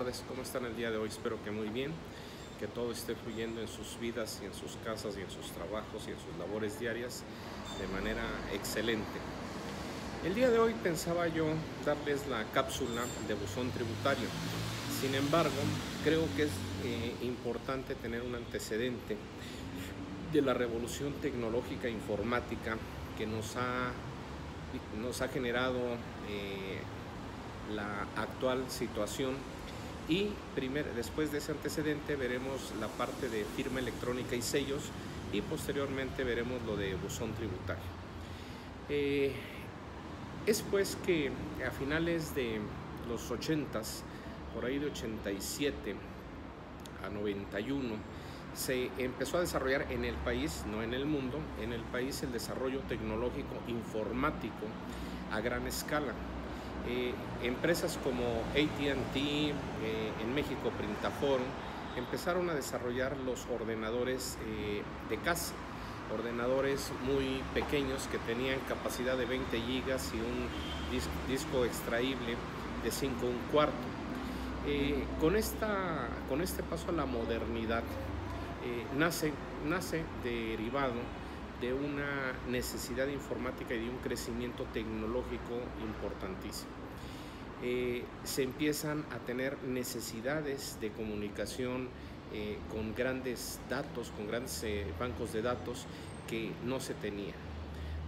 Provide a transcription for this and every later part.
tardes, ¿cómo están el día de hoy? Espero que muy bien, que todo esté fluyendo en sus vidas y en sus casas y en sus trabajos y en sus labores diarias de manera excelente. El día de hoy pensaba yo darles la cápsula de buzón tributario. Sin embargo, creo que es importante tener un antecedente de la revolución tecnológica e informática que nos ha generado la actual situación, y después de ese antecedente veremos la parte de firma electrónica y sellos, y posteriormente veremos lo de buzón tributario. Es pues que a finales de los 80s, por ahí de 87 a 91, se empezó a desarrollar en el país, no en el mundo, en el país el desarrollo tecnológico informático a gran escala. Empresas como AT&T, en México Printaforum, empezaron a desarrollar los ordenadores de casa, ordenadores muy pequeños que tenían capacidad de 20 gigas y un disco extraíble de 5 1/4. Con este paso a la modernidad, nace derivado de una necesidad informática y de un crecimiento tecnológico importantísimo. Se empiezan a tener necesidades de comunicación con grandes datos, con grandes bancos de datos que no se tenían.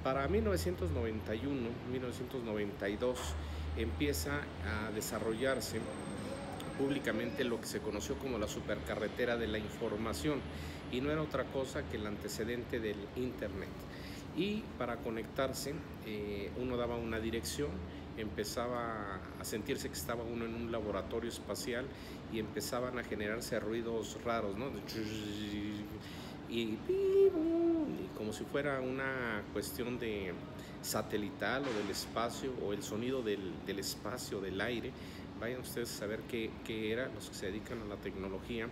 Para 1991, 1992 empieza a desarrollarse públicamente lo que se conoció como la supercarretera de la información, y no era otra cosa que el antecedente del Internet. Y para conectarse, uno daba una dirección, empezaba a sentirse que estaba uno en un laboratorio espacial y empezaban a generarse ruidos raros, ¿no? Y como si fuera una cuestión de satelital o del espacio, o el sonido del espacio, del aire. Vayan ustedes a saber qué era. Los que se dedican a la tecnología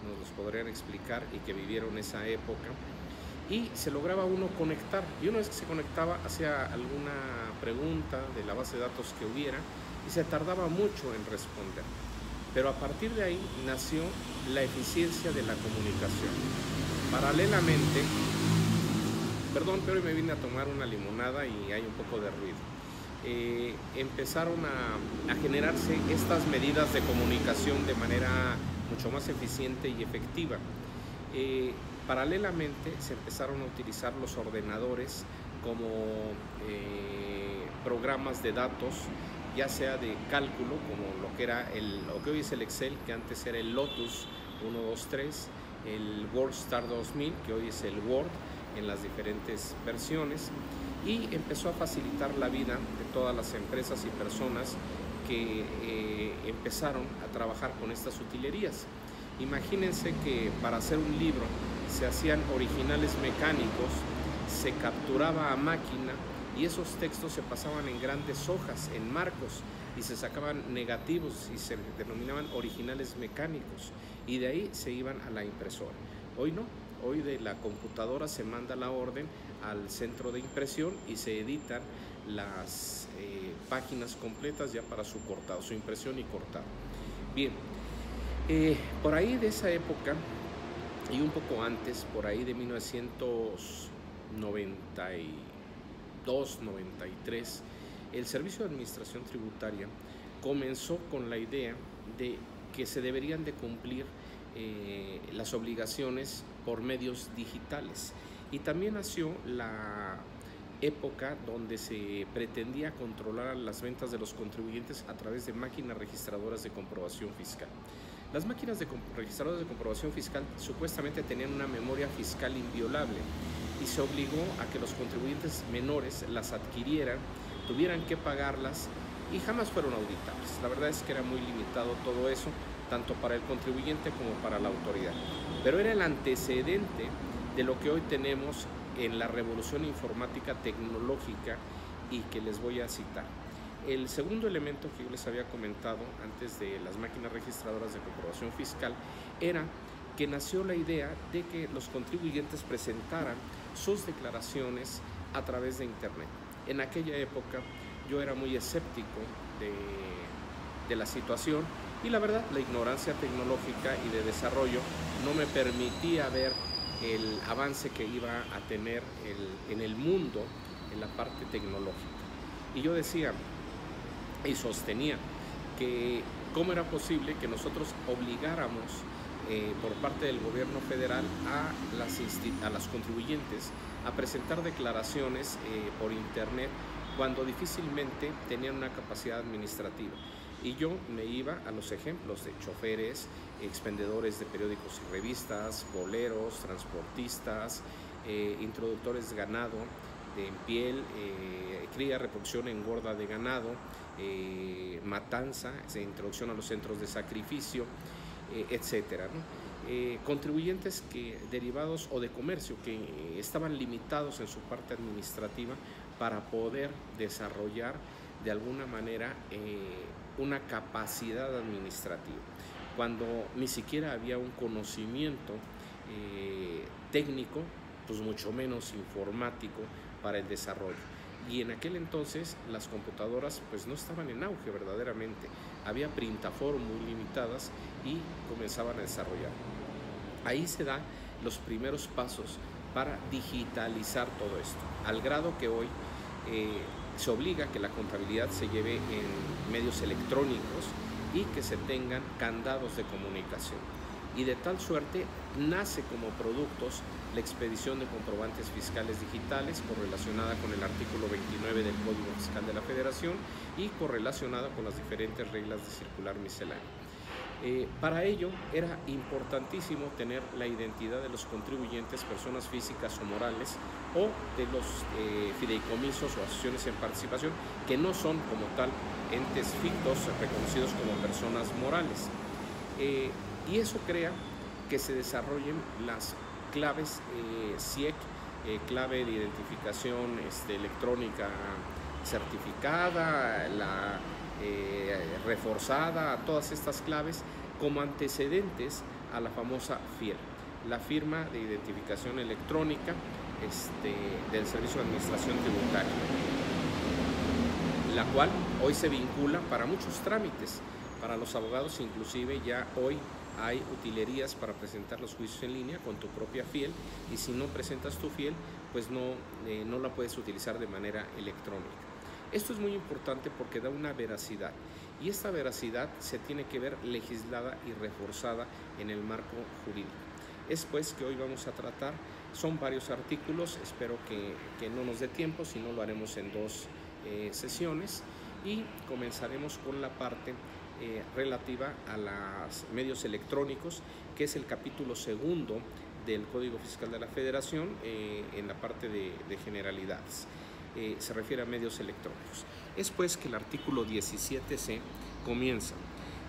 nos los podrían explicar, y que vivieron esa época. Y se lograba uno conectar, y una vez que se conectaba hacía alguna pregunta de la base de datos que hubiera, y se tardaba mucho en responder. Pero a partir de ahí nació la eficiencia de la comunicación. Paralelamente, perdón, pero hoy me vine a tomar una limonada y hay un poco de ruido. Empezaron a generarse estas medidas de comunicación de manera mucho más eficiente y efectiva. Paralelamente se empezaron a utilizar los ordenadores como programas de datos, ya sea de cálculo, como lo que hoy es el Excel, que antes era el Lotus 123, el WordStar 2000, que hoy es el Word en las diferentes versiones, y empezó a facilitar la vida de todas las empresas y personas que empezaron a trabajar con estas utilerías. Imagínense que para hacer un libro se hacían originales mecánicos, se capturaba a máquina, y esos textos se pasaban en grandes hojas, en marcos, y se sacaban negativos y se denominaban originales mecánicos, y de ahí se iban a la impresora. Hoy no, hoy de la computadora se manda la orden al centro de impresión y se editan las páginas completas ya para su impresión y cortado. Bien, por ahí de esa época y un poco antes, por ahí de 1992-93, el Servicio de Administración Tributaria comenzó con la idea de que se deberían de cumplir las obligaciones por medios digitales, y también nació la época donde se pretendía controlar las ventas de los contribuyentes a través de máquinas registradoras de comprobación fiscal. Las máquinas registradoras de comprobación fiscal supuestamente tenían una memoria fiscal inviolable, y se obligó a que los contribuyentes menores las adquirieran, tuvieran que pagarlas, y jamás fueron auditables. La verdad es que era muy limitado todo eso, tanto para el contribuyente como para la autoridad. Pero era el antecedente de lo que hoy tenemos en la revolución informática tecnológica, y que les voy a citar. El segundo elemento que yo les había comentado antes de las máquinas registradoras de comprobación fiscal era que nació la idea de que los contribuyentes presentaran sus declaraciones a través de Internet. En aquella época yo era muy escéptico de la situación, Y la verdad, la ignorancia tecnológica y de desarrollo no me permitía ver el avance que iba a tener en el mundo en la parte tecnológica. Y yo decía y sostenía que cómo era posible que nosotros obligáramos por parte del gobierno federal a las contribuyentes a presentar declaraciones por internet cuando difícilmente tenían una capacidad administrativa. Y yo me iba a los ejemplos de choferes, expendedores de periódicos y revistas, boleros, transportistas, introductores de ganado en piel, cría, reproducción, engorda de ganado, matanza, introducción a los centros de sacrificio, etcétera, ¿no? Contribuyentes derivados o de comercio que estaban limitados en su parte administrativa para poder desarrollar de alguna manera una capacidad administrativa, cuando ni siquiera había un conocimiento técnico, pues mucho menos informático para el desarrollo. Y en aquel entonces las computadoras pues no estaban en auge verdaderamente, había printaforos muy limitadas y comenzaban a desarrollar. Ahí se dan los primeros pasos para digitalizar todo esto, al grado que hoy se obliga a que la contabilidad se lleve en medios electrónicos y que se tengan candados de comunicación. Y de tal suerte nace como productos la expedición de comprobantes fiscales digitales, correlacionada con el artículo 29 del Código Fiscal de la Federación y correlacionada con las diferentes reglas de circular miscelánea. Para ello era importantísimo tener la identidad de los contribuyentes, personas físicas o morales, o de los fideicomisos o asociaciones en participación, que no son como tal entes fictos reconocidos como personas morales. Y eso crea que se desarrollen las claves CIEC, clave de identificación electrónica certificada, la reforzada, todas estas claves como antecedentes a la famosa FIEL, la firma de identificación electrónica del Servicio de Administración Tributaria, la cual hoy se vincula para muchos trámites. Para los abogados inclusive ya hoy hay utilerías para presentar los juicios en línea con tu propia FIEL, y si no presentas tu FIEL, pues no la puedes utilizar de manera electrónica. Esto es muy importante porque da una veracidad, y esta veracidad se tiene que ver legislada y reforzada en el marco jurídico. Es pues que hoy vamos a tratar, son varios artículos, espero que no nos dé tiempo, si no lo haremos en 2 sesiones, y comenzaremos con la parte relativa a los medios electrónicos, que es el capítulo 2 del Código Fiscal de la Federación, en la parte de generalidades. Se refiere a medios electrónicos. Es pues que el artículo 17C comienza,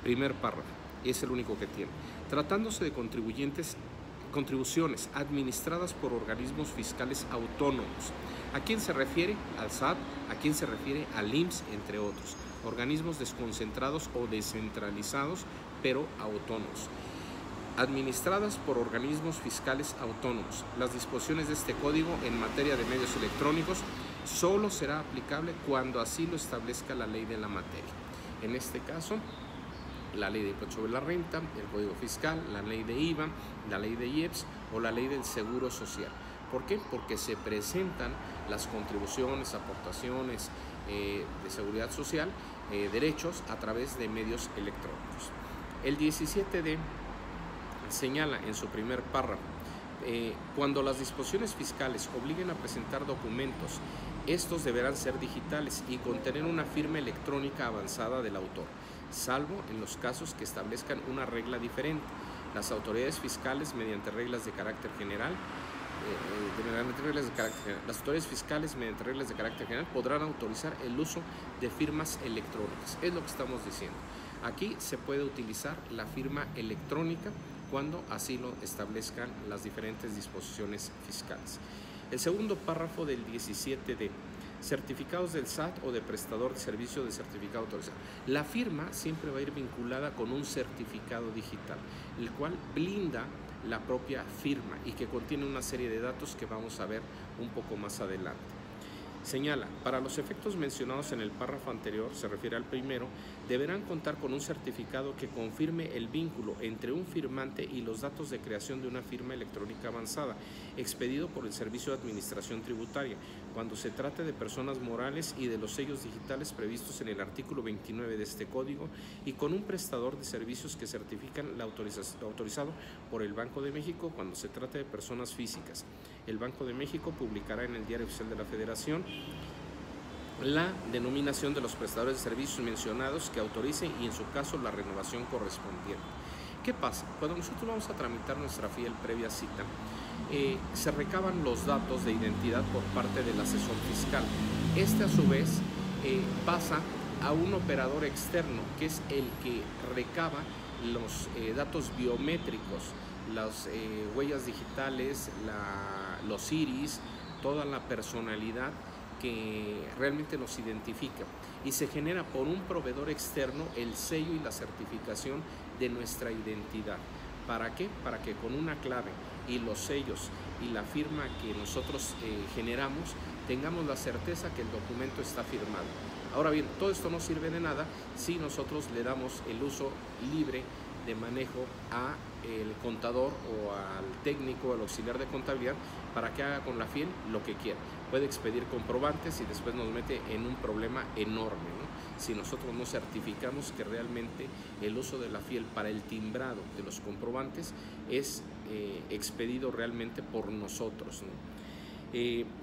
primer párrafo, es el único que tiene. Tratándose de contribuciones administradas por organismos fiscales autónomos. ¿A quién se refiere? Al SAT, ¿a quién se refiere? Al IMSS, entre otros. Organismos desconcentrados o descentralizados, pero autónomos. Administradas por organismos fiscales autónomos. Las disposiciones de este código en materia de medios electrónicos solo será aplicable cuando así lo establezca la ley de la materia. En este caso, la ley de impuesto sobre la renta, el Código Fiscal, la ley de IVA, la ley de IEPS o la ley del Seguro Social. ¿Por qué? Porque se presentan las contribuciones, aportaciones de seguridad social, derechos a través de medios electrónicos. El 17D señala en su primer párrafo, cuando las disposiciones fiscales obliguen a presentar documentos, estos deberán ser digitales y contener una firma electrónica avanzada del autor, salvo en los casos que establezcan una regla diferente. Las autoridades fiscales, mediante reglas de carácter general, las autoridades fiscales, mediante reglas de carácter general, podrán autorizar el uso de firmas electrónicas. Es lo que estamos diciendo. Aquí se puede utilizar la firma electrónica cuando así lo establezcan las diferentes disposiciones fiscales. El segundo párrafo del 17D, certificados del SAT o de prestador de servicio de certificado autorizado. La firma siempre va a ir vinculada con un certificado digital, el cual blinda la propia firma y que contiene una serie de datos que vamos a ver un poco más adelante. Señala, para los efectos mencionados en el párrafo anterior, se refiere al primero, deberán contar con un certificado que confirme el vínculo entre un firmante y los datos de creación de una firma electrónica avanzada, expedido por el Servicio de Administración Tributaria, cuando se trate de personas morales, y de los sellos digitales previstos en el artículo 29 de este código, y con un prestador de servicios que certifican la autorizado por el Banco de México cuando se trate de personas físicas. El Banco de México publicará en el Diario Oficial de la Federación la denominación de los prestadores de servicios mencionados que autoricen y en su caso la renovación correspondiente. ¿Qué pasa? Cuando nosotros vamos a tramitar nuestra FIEL previa cita, se recaban los datos de identidad por parte del asesor fiscal. Este a su vez pasa a un operador externo que es el que recaba los datos biométricos, las huellas digitales, los iris, toda la personalidad que realmente nos identifica, y se genera por un proveedor externo el sello y la certificación de nuestra identidad. ¿Para qué? Para que con una clave y los sellos y la firma que nosotros generamos tengamos la certeza que el documento está firmado. Ahora bien, todo esto no sirve de nada si nosotros le damos el uso libre de manejo a el contador o al técnico, al auxiliar de contabilidad, para que haga con la FIEL lo que quiera. Puede expedir comprobantes y después nos mete en un problema enorme, ¿no? Si nosotros no certificamos que realmente el uso de la FIEL para el timbrado de los comprobantes es expedido realmente por nosotros, ¿no?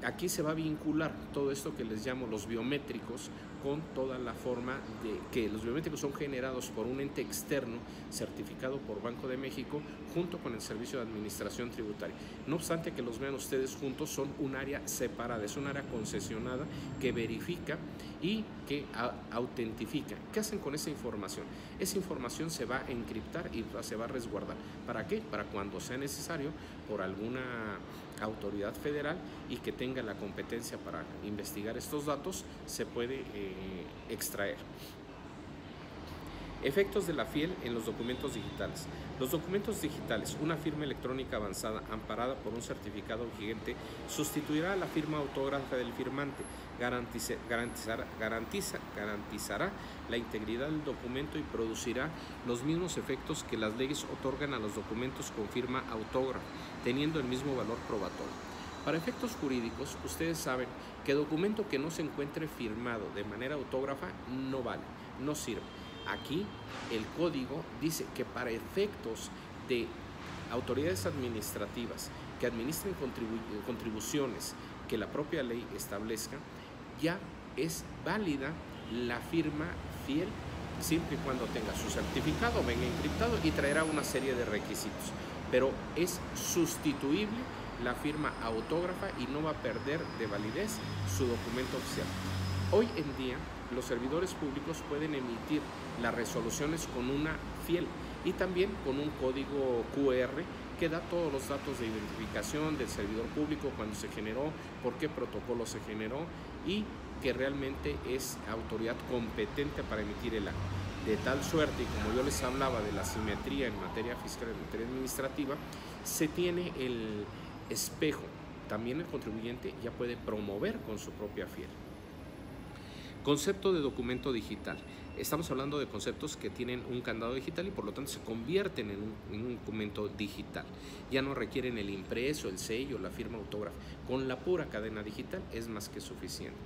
Aquí se va a vincular todo esto que les llamo los biométricos con toda la forma de que los biométricos son generados por un ente externo certificado por Banco de México junto con el Servicio de Administración Tributaria. No obstante que los vean ustedes juntos, son un área separada, es un área concesionada que verifica y que autentifica. ¿Qué hacen con esa información? Esa información se va a encriptar y se va a resguardar. ¿Para qué? Para cuando sea necesario por alguna autoridad federal y que tenga la competencia para investigar estos datos, se puede extraer. Efectos de la FIEL en los documentos digitales. Los documentos digitales, una firma electrónica avanzada amparada por un certificado vigente, sustituirá a la firma autógrafa del firmante, garantizará la integridad del documento y producirá los mismos efectos que las leyes otorgan a los documentos con firma autógrafa, teniendo el mismo valor probatorio. Para efectos jurídicos, ustedes saben que documento que no se encuentre firmado de manera autógrafa no vale, no sirve. Aquí el código dice que para efectos de autoridades administrativas que administren contribuciones que la propia ley establezca, ya es válida la firma FIEL siempre y cuando tenga su certificado, venga encriptado y traerá una serie de requisitos. Pero es sustituible la firma autógrafa y no va a perder de validez su documento oficial. Hoy en día los servidores públicos pueden emitir las resoluciones con una FIEL y también con un código QR que da todos los datos de identificación del servidor público, cuando se generó, por qué protocolo se generó y que realmente es autoridad competente para emitir el acto. De tal suerte, y como yo les hablaba de la simetría en materia fiscal y en materia administrativa, se tiene el espejo. También el contribuyente ya puede promover con su propia FIEL. Concepto de documento digital. Estamos hablando de conceptos que tienen un candado digital y por lo tanto se convierten en un documento digital. Ya no requieren el impreso, el sello, la firma autógrafa. Con la pura cadena digital es más que suficiente.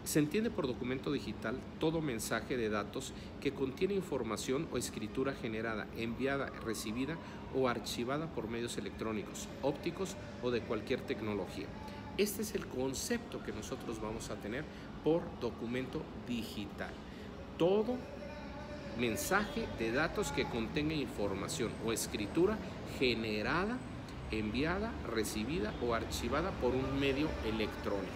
Se entiende por documento digital todo mensaje de datos que contiene información o escritura generada, enviada, recibida o archivada por medios electrónicos, ópticos o de cualquier tecnología. Este es el concepto que nosotros vamos a tener por documento digital. Todo mensaje de datos que contenga información o escritura generada, enviada, recibida o archivada por un medio electrónico.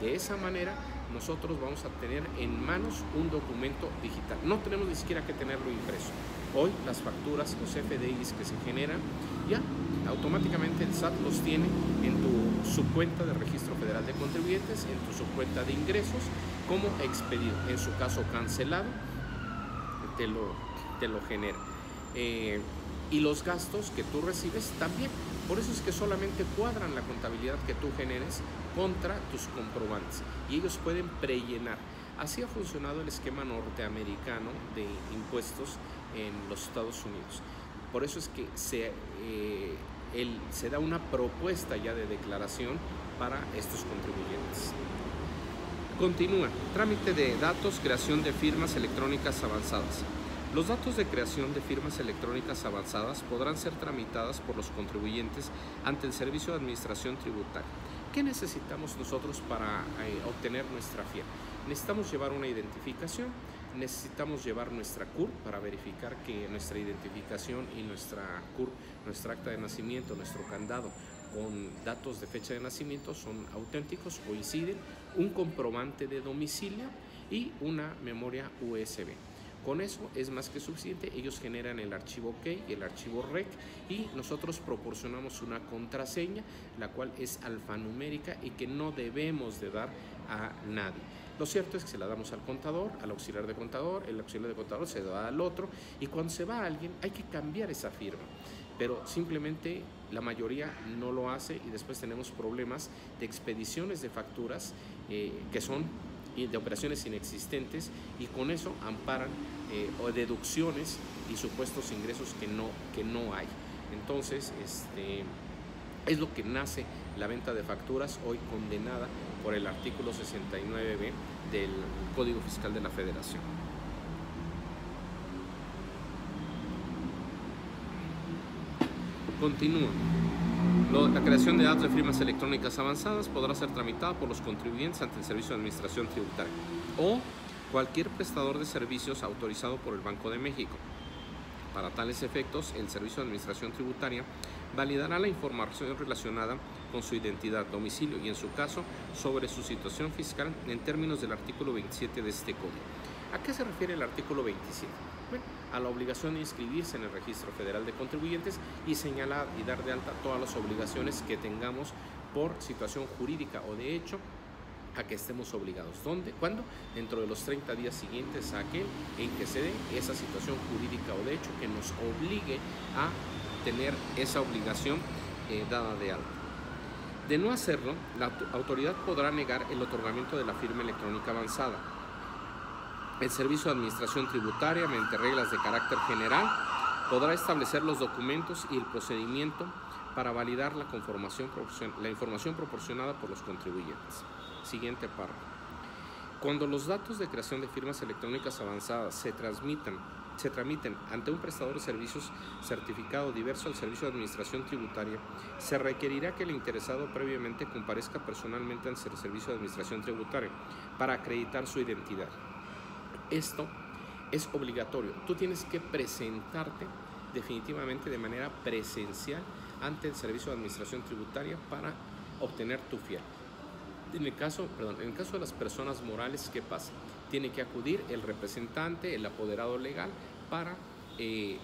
De esa manera nosotros vamos a tener en manos un documento digital. No tenemos ni siquiera que tenerlo impreso. Hoy las facturas, los FDIs que se generan, ya automáticamente el SAT los tiene en tu subcuenta de Registro Federal de Contribuyentes, en tu subcuenta de ingresos, como expedido. En su caso cancelado, te lo genera. Y los gastos que tú recibes también Por eso es que solamente cuadran la contabilidad que tú generes contra tus comprobantes y ellos pueden prellenar. Así ha funcionado el esquema norteamericano de impuestos en los Estados Unidos. Por eso es que se da una propuesta ya de declaración para estos contribuyentes. Continúa. Trámite de datos, creación de firmas electrónicas avanzadas. Los datos de creación de firmas electrónicas avanzadas podrán ser tramitadas por los contribuyentes ante el Servicio de Administración Tributaria. ¿Qué necesitamos nosotros para obtener nuestra firma? Necesitamos llevar una identificación, necesitamos llevar nuestra CUR para verificar que nuestra identificación y nuestra CUR, nuestra acta de nacimiento, nuestro candado con datos de fecha de nacimiento son auténticos, coinciden, un comprobante de domicilio y una memoria USB. Con eso es más que suficiente. Ellos generan el archivo key y el archivo rec y nosotros proporcionamos una contraseña, la cual es alfanumérica y que no debemos de dar a nadie. Lo cierto es que se la damos al contador, al auxiliar de contador, el auxiliar de contador se da al otro y cuando se va a alguien hay que cambiar esa firma. Pero simplemente la mayoría no lo hace y después tenemos problemas de expediciones de facturas que son de operaciones inexistentes y con eso amparan o deducciones y supuestos ingresos que no hay. Entonces, es lo que nace la venta de facturas, hoy condenada por el artículo 69B del Código Fiscal de la Federación. Continúa. La creación de datos de firmas electrónicas avanzadas podrá ser tramitada por los contribuyentes ante el Servicio de Administración Tributaria o cualquier prestador de servicios autorizado por el Banco de México. Para tales efectos, el Servicio de Administración Tributaria validará la información relacionada con su identidad, domicilio y, en su caso, sobre su situación fiscal en términos del artículo 27 de este Código. ¿A qué se refiere el artículo 27? Bueno, a la obligación de inscribirse en el Registro Federal de Contribuyentes y señalar y dar de alta todas las obligaciones que tengamos por situación jurídica o de hecho a que estemos obligados. ¿Dónde? ¿Cuándo? Dentro de los 30 días siguientes a aquel en que se dé esa situación jurídica o de hecho que nos obligue a tener esa obligación dada de alta. De no hacerlo, la autoridad podrá negar el otorgamiento de la firma electrónica avanzada. El Servicio de Administración Tributaria, mediante reglas de carácter general, podrá establecer los documentos y el procedimiento para validar la información proporcionada por los contribuyentes. Siguiente párrafo. Cuando los datos de creación de firmas electrónicas avanzadas se tramiten ante un prestador de servicios certificado diverso al Servicio de Administración Tributaria, se requerirá que el interesado previamente comparezca personalmente ante el Servicio de Administración Tributaria para acreditar su identidad. Esto es obligatorio. Tú tienes que presentarte definitivamente de manera presencial ante el Servicio de Administración Tributaria para obtener tu fiel. En el caso de las personas morales, ¿qué pasa? Tiene que acudir el representante, el apoderado legal, para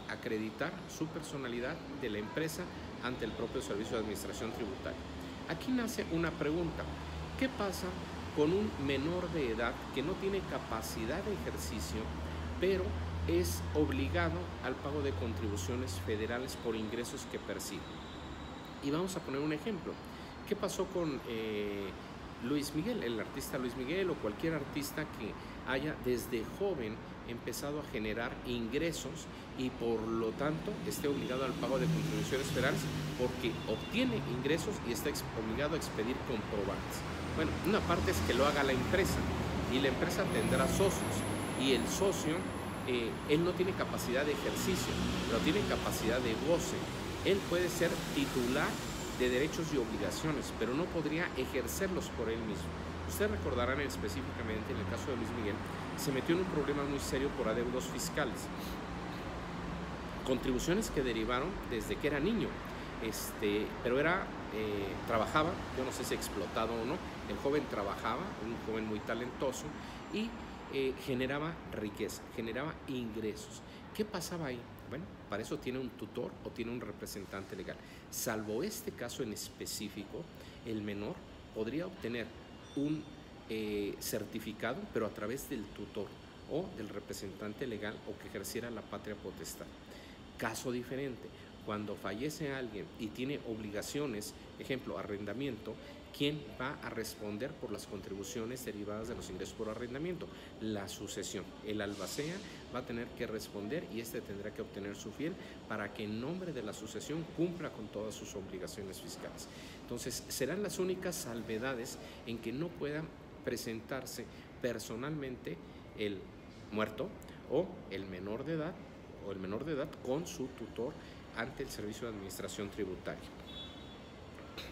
acreditar su personalidad de la empresa ante el propio Servicio de Administración Tributaria. Aquí nace una pregunta. ¿Qué pasa con un menor de edad que no tiene capacidad de ejercicio, pero es obligado al pago de contribuciones federales por ingresos que percibe? Y vamos a poner un ejemplo. ¿Qué pasó con Luis Miguel, el artista Luis Miguel o cualquier artista que haya desde joven empezado a generar ingresos y por lo tanto esté obligado al pago de contribuciones federales porque obtiene ingresos y está obligado a expedir comprobantes? Bueno, una parte es que lo haga la empresa y la empresa tendrá socios y el socio, él no tiene capacidad de ejercicio, pero tiene capacidad de goce. Él puede ser titular de derechos y obligaciones, pero no podría ejercerlos por él mismo. Ustedes recordarán específicamente en el caso de Luis Miguel, se metió en un problema muy serio por adeudos fiscales. Contribuciones que derivaron desde que era niño, pero trabajaba, yo no sé si explotado o no, el joven trabajaba, un joven muy talentoso y generaba riqueza, generaba ingresos. ¿Qué pasaba ahí? Bueno, para eso tiene un tutor o tiene un representante legal. Salvo este caso en específico, el menor podría obtener un certificado, pero a través del tutor o del representante legal o que ejerciera la patria potestad. Caso diferente, Cuando fallece alguien y tiene obligaciones, ejemplo, arrendamiento, ¿quién va a responder por las contribuciones derivadas de los ingresos por arrendamiento? La sucesión. El albacea va a tener que responder y tendrá que obtener su fiel para que en nombre de la sucesión cumpla con todas sus obligaciones fiscales. Entonces, serán las únicas salvedades en que no puedan presentarse personalmente el muerto o el menor de edad con su tutor ante el Servicio de Administración Tributaria.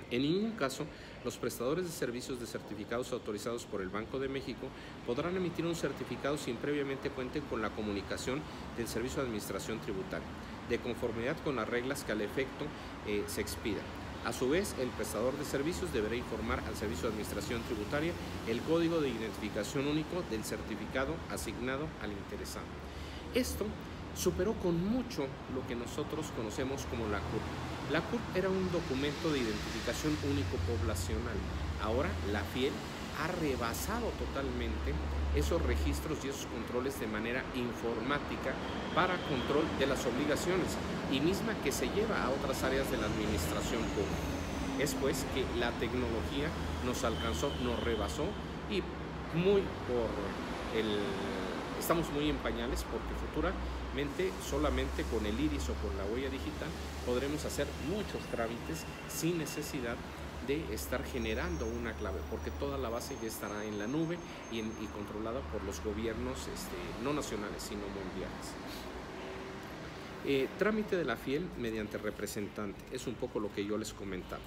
En ningún caso, los prestadores de servicios de certificados autorizados por el Banco de México podrán emitir un certificado sin previamente cuenten con la comunicación del Servicio de Administración Tributaria, de conformidad con las reglas que al efecto se expidan. A su vez, el prestador de servicios deberá informar al Servicio de Administración Tributaria el código de identificación único del certificado asignado al interesado. Esto superó con mucho lo que nosotros conocemos como la CURP. La CURP era un documento de identificación único poblacional. Ahora la FIEL ha rebasado totalmente esos registros y esos controles de manera informática para control de las obligaciones y misma que se lleva a otras áreas de la administración pública. Es pues que la tecnología nos alcanzó, nos rebasó y estamos muy en pañales porque futuramente solamente con el iris o con la huella digital podremos hacer muchos trámites sin necesidad de estar generando una clave, porque toda la base ya estará en la nube y controlada por los gobiernos no nacionales sino mundiales. Trámite de la FIEL mediante representante, es un poco lo que yo les comentaba.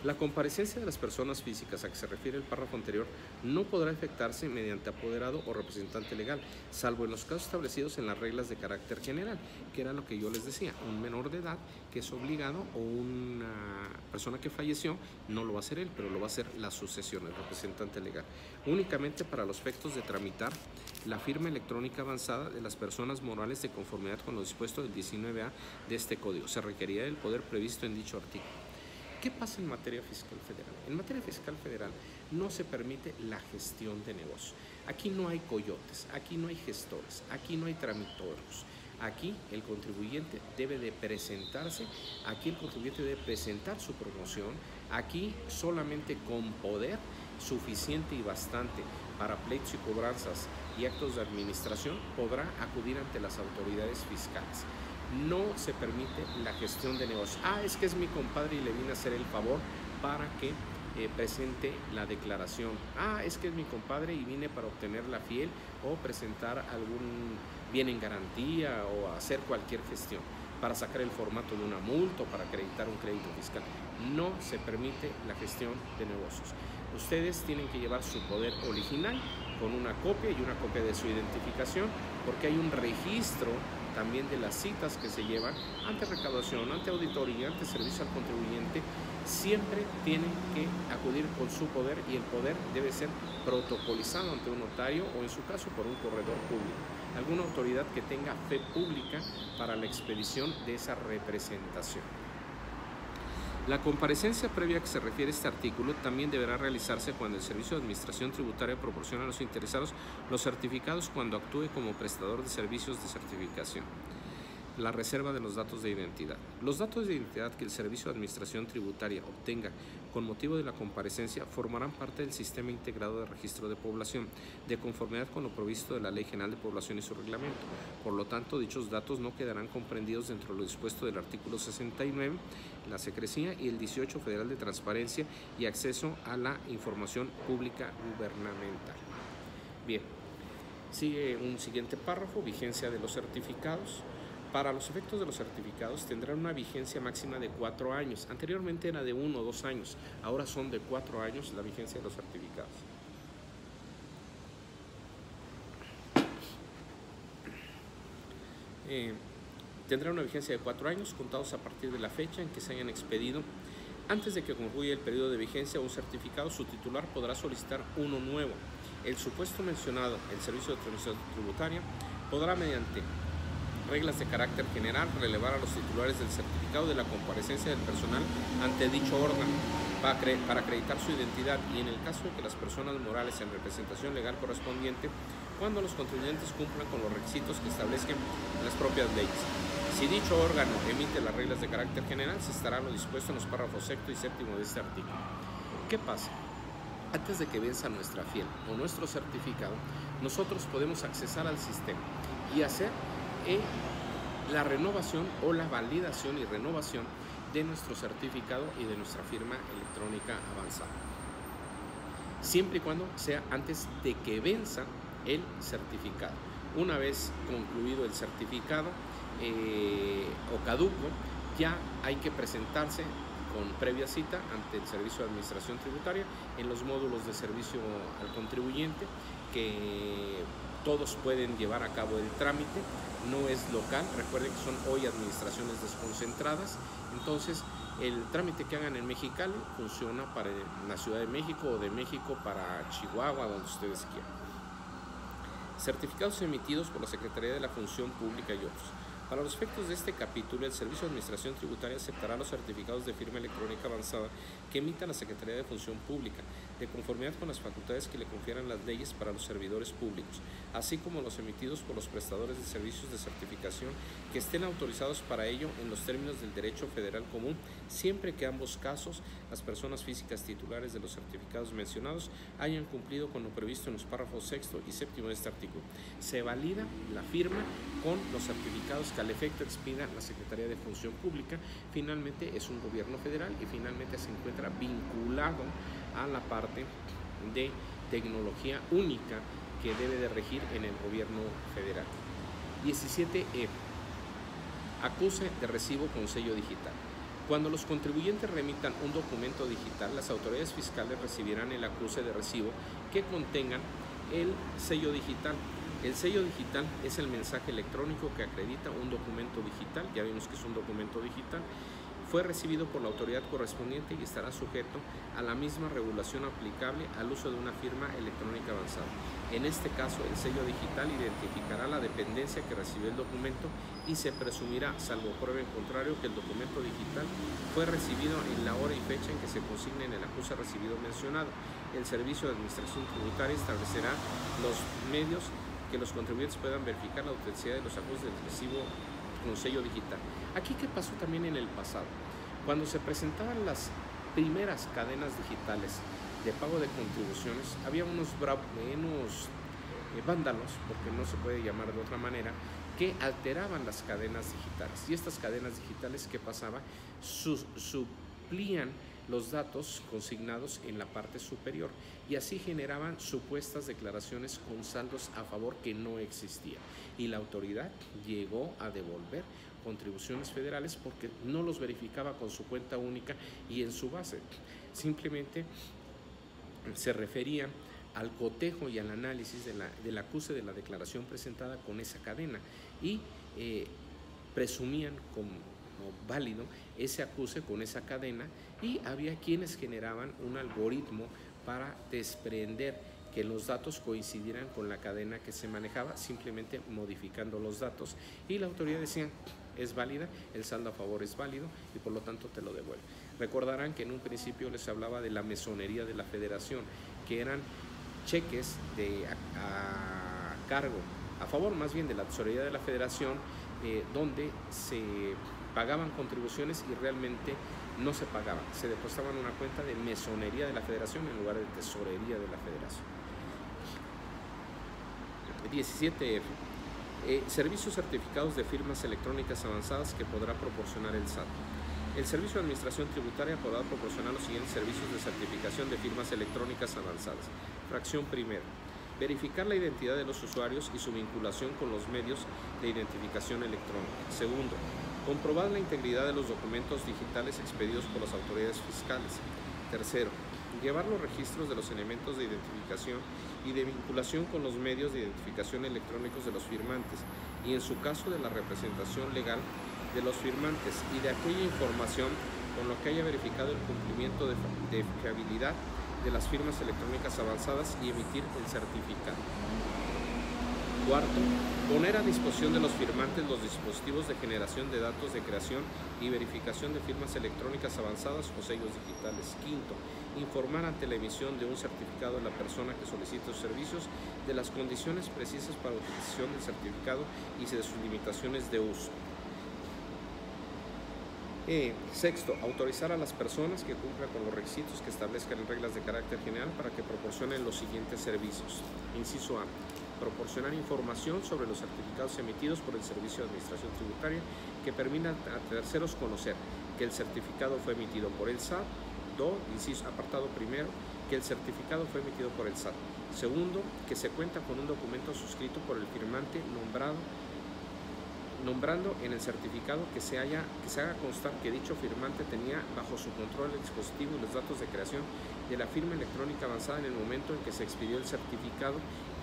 La comparecencia de las personas físicas a que se refiere el párrafo anterior no podrá efectuarse mediante apoderado o representante legal, salvo en los casos establecidos en las reglas de carácter general, que era lo que yo les decía, un menor de edad que es obligado o una persona que falleció, no lo va a hacer él, pero lo va a hacer la sucesión, el representante legal. Únicamente para los efectos de tramitar la firma electrónica avanzada de las personas morales de conformidad con lo dispuesto del 19A de este código. Se requerirá el poder previsto en dicho artículo. ¿Qué pasa en materia fiscal federal? En materia fiscal federal no se permite la gestión de negocios. Aquí no hay coyotes, aquí no hay gestores, aquí no hay tramitólogos. Aquí el contribuyente debe de presentarse, aquí el contribuyente debe presentar su promoción, aquí solamente con poder suficiente y bastante para pleitos y cobranzas y actos de administración podrá acudir ante las autoridades fiscales. No se permite la gestión de negocios. Es que es mi compadre y le vine a hacer el favor para que presente la declaración. Es que es mi compadre y vine para obtener la FIEL o presentar algún bien en garantía o hacer cualquier gestión para sacar el formato de una multa o para acreditar un crédito fiscal. No se permite la gestión de negocios. Ustedes tienen que llevar su poder original con una copia y una copia de su identificación, porque hay un registro también de las citas que se llevan ante recaudación, ante auditoría, ante servicio al contribuyente. Siempre tienen que acudir con su poder y el poder debe ser protocolizado ante un notario o en su caso por un corredor público, alguna autoridad que tenga fe pública para la expedición de esa representación. La comparecencia previa a que se refiere este artículo también deberá realizarse cuando el Servicio de Administración Tributaria proporcione a los interesados los certificados cuando actúe como prestador de servicios de certificación. La reserva de los datos de identidad. Los datos de identidad que el Servicio de Administración Tributaria obtenga con motivo de la comparecencia formarán parte del Sistema Integrado de Registro de Población, de conformidad con lo provisto de la Ley General de Población y su reglamento. Por lo tanto, dichos datos no quedarán comprendidos dentro de lo dispuesto del artículo 69, la secrecía, y el 18 federal de transparencia y acceso a la información pública gubernamental. Bien, sigue un siguiente párrafo, vigencia de los certificados. Para los efectos de los certificados tendrán una vigencia máxima de 4 años. Anteriormente era de 1 o 2 años, ahora son de 4 años la vigencia de los certificados. Tendrán una vigencia de 4 años contados a partir de la fecha en que se hayan expedido. Antes de que concluya el periodo de vigencia de un certificado, su titular podrá solicitar uno nuevo. El supuesto mencionado, el Servicio de Administración Tributaria, podrá mediante reglas de carácter general relevar a los titulares del certificado de la comparecencia del personal ante dicho órgano para acreditar su identidad y en el caso de que las personas morales en representación legal correspondiente cuando los contribuyentes cumplan con los requisitos que establezcan las propias leyes. Si dicho órgano emite las reglas de carácter general, se estará lo dispuesto en los párrafos sexto y séptimo de este artículo. ¿Qué pasa? Antes de que venza nuestra fiel o nuestro certificado, nosotros podemos accesar al sistema y hacer la renovación o la validación y renovación de nuestro certificado y de nuestra firma electrónica avanzada, siempre y cuando sea antes de que venza el certificado. Una vez concluido el certificado o caduco, ya hay que presentarse con previa cita ante el Servicio de Administración Tributaria en los módulos de servicio al contribuyente, que todos pueden llevar a cabo el trámite, no es local, recuerden que son hoy administraciones desconcentradas, entonces el trámite que hagan en Mexicali funciona para la Ciudad de México o de México para Chihuahua, donde ustedes quieran. Certificados emitidos por la Secretaría de la Función Pública y otros. Para los efectos de este capítulo, el Servicio de Administración Tributaria aceptará los certificados de firma electrónica avanzada que emita la Secretaría de Función Pública, de conformidad con las facultades que le confieran las leyes para los servidores públicos, así como los emitidos por los prestadores de servicios de certificación que estén autorizados para ello en los términos del derecho federal común, siempre que ambos casos, las personas físicas titulares de los certificados mencionados, hayan cumplido con lo previsto en los párrafos sexto y séptimo de este artículo. Se valida la firma con los certificados que al efecto expida la Secretaría de Función Pública. Finalmente es un gobierno federal y finalmente se encuentra vinculado a la parte de tecnología única que debe de regir en el gobierno federal. 17E. Acuse de recibo con sello digital. Cuando los contribuyentes remitan un documento digital, las autoridades fiscales recibirán el acuse de recibo que contengan el sello digital. El sello digital es el mensaje electrónico que acredita un documento digital, ya vimos que es un documento digital, fue recibido por la autoridad correspondiente y estará sujeto a la misma regulación aplicable al uso de una firma electrónica avanzada. En este caso, el sello digital identificará la dependencia que recibió el documento y se presumirá, salvo prueba en contrario, que el documento digital fue recibido en la hora y fecha en que se consigne en el acuse recibido mencionado. El Servicio de Administración Tributaria establecerá los medios que los contribuyentes puedan verificar la autenticidad de los acuses del recibo con sello digital. Aquí, ¿qué pasó también en el pasado? Cuando se presentaban las primeras cadenas digitales de pago de contribuciones, había unos vándalos, porque no se puede llamar de otra manera, que alteraban las cadenas digitales. Y estas cadenas digitales, ¿qué pasaba? Suplían los datos consignados en la parte superior y así generaban supuestas declaraciones con saldos a favor que no existían, y la autoridad llegó a devolver contribuciones federales porque no los verificaba con su cuenta única y en su base. Simplemente se refería al cotejo y al análisis del acuse de la declaración presentada con esa cadena y presumían como válido ese acuse con esa cadena, y había quienes generaban un algoritmo para desprender que los datos coincidieran con la cadena que se manejaba, simplemente modificando los datos, y la autoridad decía: es válida, el saldo a favor es válido y por lo tanto te lo devuelve. Recordarán que en un principio les hablaba de la mesonería de la federación, que eran cheques a cargo, a favor más bien de la tesorería de la federación, donde se pagaban contribuciones y realmente no se pagaban, se depositaban en una cuenta de mesonería de la federación en lugar de tesorería de la federación. 17F. Servicios certificados de firmas electrónicas avanzadas que podrá proporcionar el SAT. El Servicio de Administración Tributaria podrá proporcionar los siguientes servicios de certificación de firmas electrónicas avanzadas. Fracción primera: verificar la identidad de los usuarios y su vinculación con los medios de identificación electrónica. Segundo, comprobar la integridad de los documentos digitales expedidos por las autoridades fiscales. Tercero, llevar los registros de los elementos de identificación y de vinculación con los medios de identificación electrónicos de los firmantes y, en su caso, de la representación legal de los firmantes y de aquella información con lo que haya verificado el cumplimiento de fiabilidad de las firmas electrónicas avanzadas y emitir el certificado. Cuarto, poner a disposición de los firmantes los dispositivos de generación de datos de creación y verificación de firmas electrónicas avanzadas o sellos digitales. Quinto, informar ante la emisión de un certificado a la persona que solicita los servicios de las condiciones precisas para utilización del certificado y de sus limitaciones de uso. Sexto, autorizar a las personas que cumplan con los requisitos que establezcan en reglas de carácter general para que proporcionen los siguientes servicios. Inciso A, proporcionar información sobre los certificados emitidos por el Servicio de Administración Tributaria que permita a terceros conocer que el certificado fue emitido por el SAT. 2, inciso, apartado primero, que el certificado fue emitido por el SAT. Segundo, que se cuenta con un documento suscrito por el firmante nombrando en el certificado que se haga constar que dicho firmante tenía bajo su control el dispositivo y los datos de creación de la firma electrónica avanzada en el momento en que se expidió el certificado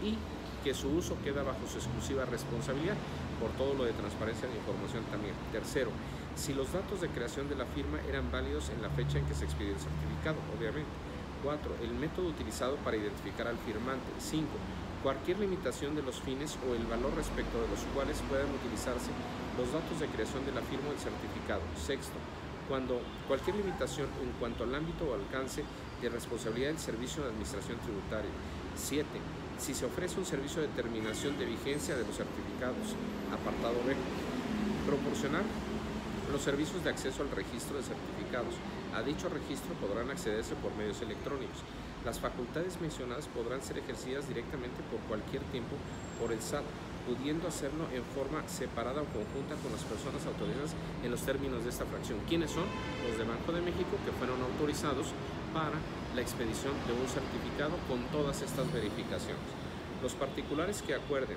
y que su uso queda bajo su exclusiva responsabilidad, por todo lo de transparencia de información también. Tercero, si los datos de creación de la firma eran válidos en la fecha en que se expidió el certificado, obviamente. 4, el método utilizado para identificar al firmante. 5, cualquier limitación de los fines o el valor respecto de los cuales puedan utilizarse los datos de creación de la firma o el certificado. Sexto, cualquier limitación en cuanto al ámbito o alcance de responsabilidad del Servicio de Administración Tributaria. 7, si se ofrece un servicio de terminación de vigencia de los certificados. Apartado B, proporcionar los servicios de acceso al registro de certificados. A dicho registro podrán accederse por medios electrónicos. Las facultades mencionadas podrán ser ejercidas directamente por cualquier tiempo por el SAT, pudiendo hacerlo en forma separada o conjunta con las personas autorizadas en los términos de esta fracción. ¿Quiénes son? Los de Banco de México, que fueron autorizados para la expedición de un certificado con todas estas verificaciones. Los particulares que acuerden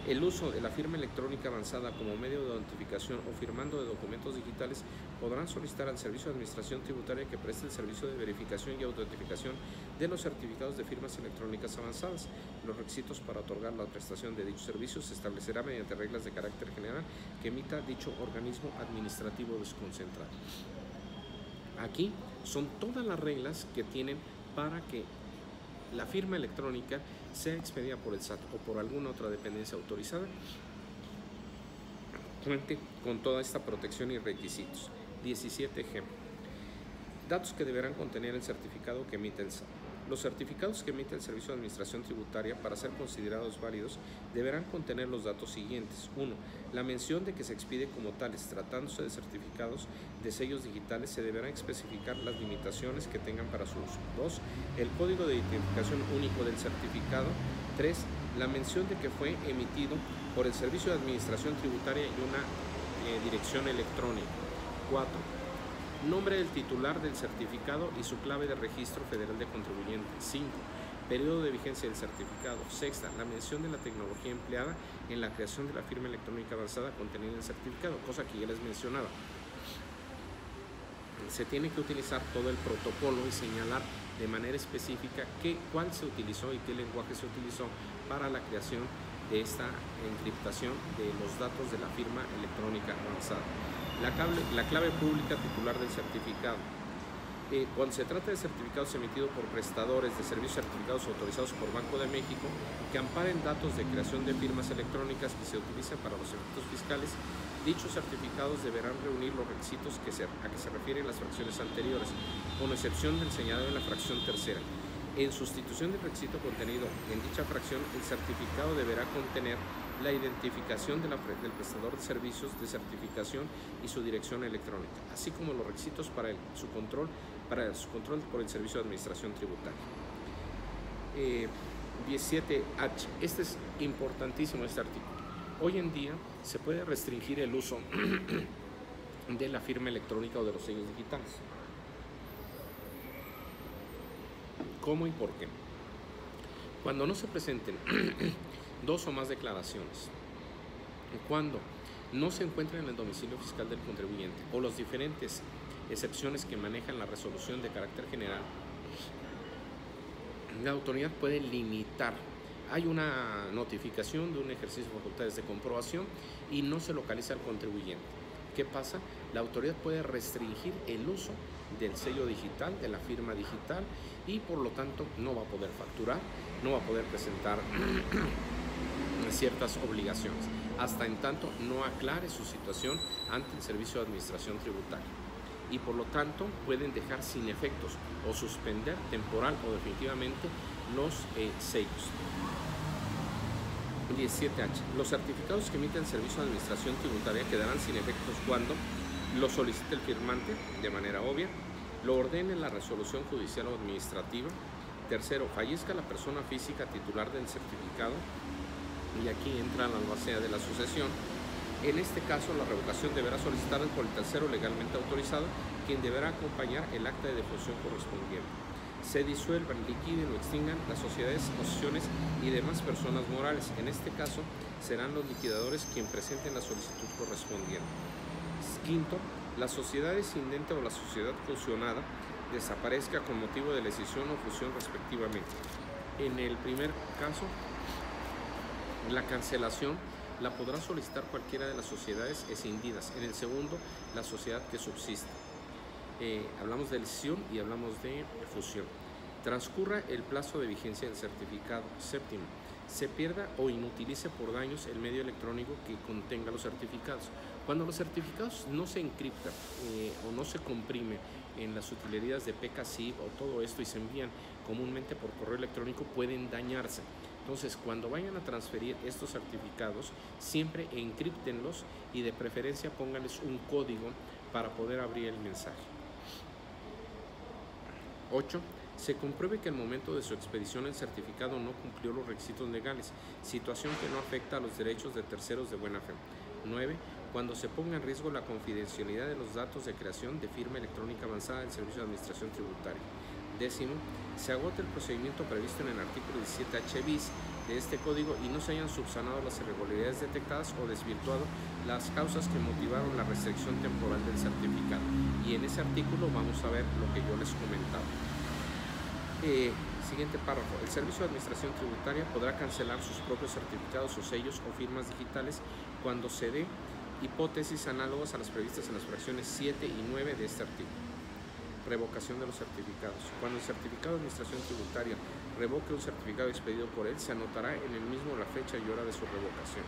el uso de la firma electrónica avanzada como medio de identificación o firmando de documentos digitales podrán solicitar al Servicio de Administración Tributaria que preste el servicio de verificación y autentificación de los certificados de firmas electrónicas avanzadas. Los requisitos para otorgar la prestación de dichos servicios se establecerá mediante reglas de carácter general que emita dicho organismo administrativo desconcentrado. Aquí son todas las reglas que tienen para que la firma electrónica sea expedida por el SAT o por alguna otra dependencia autorizada, cuente con toda esta protección y requisitos. 17G. Datos que deberán contener el certificado que emite el SAT. Los certificados que emite el Servicio de Administración Tributaria, para ser considerados válidos, deberán contener los datos siguientes. 1. La mención de que se expide como tales. Tratándose de certificados de sellos digitales, se deberán especificar las limitaciones que tengan para su uso. 2. El código de identificación único del certificado. 3. La mención de que fue emitido por el Servicio de Administración Tributaria y una dirección electrónica. 4. Nombre del titular del certificado y su clave de registro federal de contribuyente. 5. Periodo de vigencia del certificado. 6. La mención de la tecnología empleada en la creación de la firma electrónica avanzada contenida en el certificado, cosa que ya les mencionaba. Se tiene que utilizar todo el protocolo y señalar de manera específica cuál se utilizó y qué lenguaje se utilizó para la creación de esta encriptación de los datos de la firma electrónica avanzada. La clave pública titular del certificado. Cuando se trata de certificados emitidos por prestadores de servicios certificados autorizados por Banco de México que amparen datos de creación de firmas electrónicas que se utilicen para los efectos fiscales, dichos certificados deberán reunir los requisitos a que se refieren las fracciones anteriores, con excepción del señalado en la fracción tercera. En sustitución del requisito contenido en dicha fracción, el certificado deberá contener la identificación del prestador de servicios de certificación y su dirección electrónica, así como los requisitos para su control por el Servicio de Administración Tributaria. 17H. Este es importantísimo, este artículo. Hoy en día se puede restringir el uso de la firma electrónica o de los sellos digitales. ¿Cómo y por qué? Cuando no se presenten dos o más declaraciones, cuando no se encuentra en el domicilio fiscal del contribuyente o las diferentes excepciones que manejan la resolución de carácter general, la autoridad puede limitar. Hay una notificación de un ejercicio de facultades de comprobación y no se localiza al contribuyente. ¿Qué pasa? La autoridad puede restringir el uso del sello digital, de la firma digital, y por lo tanto no va a poder facturar, no va a poder presentar ciertas obligaciones, hasta en tanto no aclare su situación ante el Servicio de Administración Tributaria. y por lo tanto pueden dejar sin efectos o suspender temporal o definitivamente los sellos. 17H. Los certificados que emite el Servicio de Administración Tributaria quedarán sin efectos cuando lo solicite el firmante de manera obvia, lo ordene la resolución judicial o administrativa. Tercero, fallezca la persona física titular del certificado, y aquí entra la albacea de la sucesión. En este caso, la revocación deberá solicitarse por el tercero legalmente autorizado, quien deberá acompañar el acta de defunción correspondiente. Se disuelvan, liquiden o extingan las sociedades, asociaciones y demás personas morales. En este caso, serán los liquidadores quien presenten la solicitud correspondiente. Quinto, la sociedad escindente o la sociedad fusionada desaparezca con motivo de la escisión o fusión respectivamente. En el primer caso, la cancelación la podrá solicitar cualquiera de las sociedades escindidas. En el segundo, la sociedad que subsiste. Hablamos de escisión y hablamos de fusión. Transcurra el plazo de vigencia del certificado. Séptimo, se pierda o inutilice por daños el medio electrónico que contenga los certificados. Cuando los certificados no se encriptan o no se comprime en las utilerías de PKZip o todo esto y se envían comúnmente por correo electrónico, pueden dañarse. Entonces, cuando vayan a transferir estos certificados, siempre encriptenlos y de preferencia pónganles un código para poder abrir el mensaje. 8. Se compruebe que al momento de su expedición el certificado no cumplió los requisitos legales, situación que no afecta a los derechos de terceros de buena fe. 9. Cuando se ponga en riesgo la confidencialidad de los datos de creación de firma electrónica avanzada del Servicio de Administración Tributaria. 10. Se agote el procedimiento previsto en el artículo 17H bis de este código y no se hayan subsanado las irregularidades detectadas o desvirtuado las causas que motivaron la restricción temporal del certificado. Y en ese artículo vamos a ver lo que yo les comentaba. Siguiente párrafo. El Servicio de Administración Tributaria podrá cancelar sus propios certificados o sellos o firmas digitales cuando se dé hipótesis análogas a las previstas en las fracciones 7 y 9 de este artículo. Revocación de los certificados. Cuando el Certificado de Administración Tributaria revoque un certificado expedido por él, se anotará en el mismo la fecha y hora de su revocación.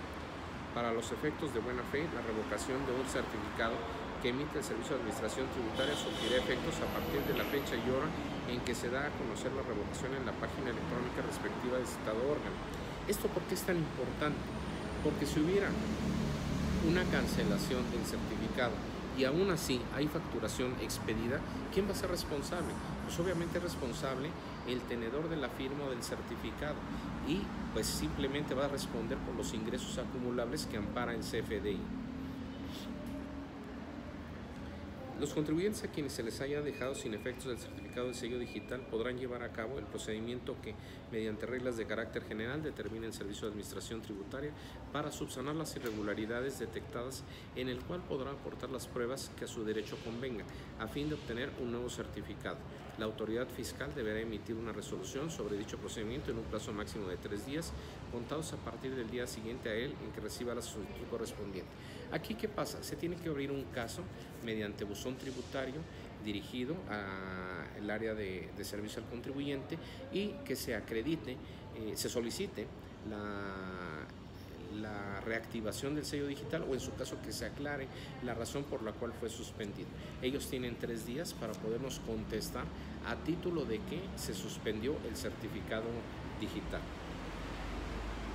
Para los efectos de buena fe, la revocación de un certificado que emite el Servicio de Administración Tributaria surtirá efectos a partir de la fecha y hora en que se da a conocer la revocación en la página electrónica respectiva del citado órgano. ¿Esto por qué es tan importante? Porque si hubiera una cancelación del certificado y aún así hay facturación expedida, ¿quién va a ser responsable? Pues obviamente es responsable el tenedor de la firma o del certificado y pues simplemente va a responder por los ingresos acumulables que ampara el CFDI. Los contribuyentes a quienes se les haya dejado sin efectos el certificado de sello digital podrán llevar a cabo el procedimiento que, mediante reglas de carácter general, determine el Servicio de Administración Tributaria para subsanar las irregularidades detectadas, en el cual podrá aportar las pruebas que a su derecho convenga, a fin de obtener un nuevo certificado. La autoridad fiscal deberá emitir una resolución sobre dicho procedimiento en un plazo máximo de 3 días, contados a partir del día siguiente a él en que reciba la solicitud correspondiente. Aquí, ¿qué pasa? Se tiene que abrir un caso mediante buzón tributario dirigido al área de servicio al contribuyente y que se acredite, se solicite la reactivación del sello digital o en su caso que se aclare la razón por la cual fue suspendido. Ellos tienen 3 días para podernos contestar a título de que se suspendió el certificado digital.